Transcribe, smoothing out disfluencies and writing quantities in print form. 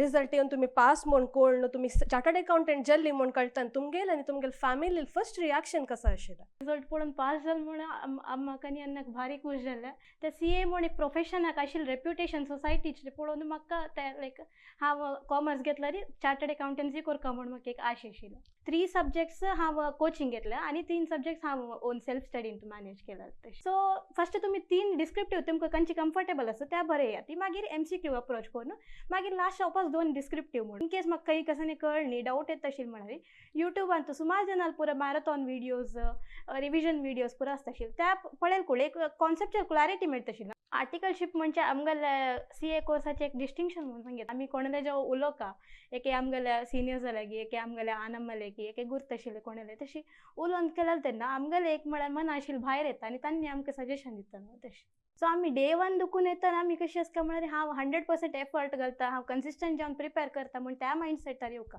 Result येवन तुमी pass म्हूण कळून तुमी चार्टर्ड अकाउंटंट जाल्ली म्हूण कळटना तुमगेल आनी तुमगेल फॅमिली फर्स्ट रिएक्शन कसो आशिल्लो? रिजल्ट पळोवन पास जालें म्हूण म्हाका आनी अण्णाक भारी खूश जालें. ते CA म्हूण एक प्रोफेशनाक आशिल्लें रेप्युटेशन सोसायटीचें पळोवन म्हाका तें लायक हांव कॉमर्स घेतल्यार चार्टर्ड अकाउंटन्सी करता म्हूण म्हाका एक आश आशिल्लो. 3 सब्जेक्ट्स हांव कोचिंग घेतलें आनी 3 सब्जेक्ट्स हांव ओन सेल्फ स्टडीन मॅनेज केला तशें. सो फर्स्ट तुमी 3 डिस्क्रिप्टीव तुमकां खंयची कम्फर्टेबल आसा त्या बरें येया. ती मागीर MCQ अप्रोच करून मागीर लास्ट वापस 2 डिस्क्रिप्टीव म्हूण. इन केस म्हाका खंय कसांनी कळ्ळी डावट येता आशिल्ली म्हळ्यार युट्यूबार सुमार जाणां पुरो मॅरेथॉन व्हिडिओज रिविजन व्हिडिओज पुरो आसता आशिल्ले त्या पळयल कळ्ळें एक कॉन्सेप्चुअल क्लॅरिटी मेळटा आशिल्ली. आर्टिकलशीप म्हणजे आमगेल्या CA कोर्साचें एक डिस्टिंक्शन म्हणून सांगता. आमी कोणाले जो उलोवका एके आमगेल्या सिनियर्स लागीं एके आमगेल्या आनम्मा लागीं एके गुर्त आशिल्ले कोणाले तशी उलोवन केलें तेन्ना आमगेलें एक म्हळ्यार मन आशिल्लें भायर येता आनी तांणी आमकां सजेशन दिता तशें. सो आमी डे 1 दुखून येतना आमी कशी आसता म्हळ्यार हांव 100% एफर्ट घालता हांव कन्सिस्टंट जावन प्रिपेर करता म्हूण त्या मायंडसेटार येवका.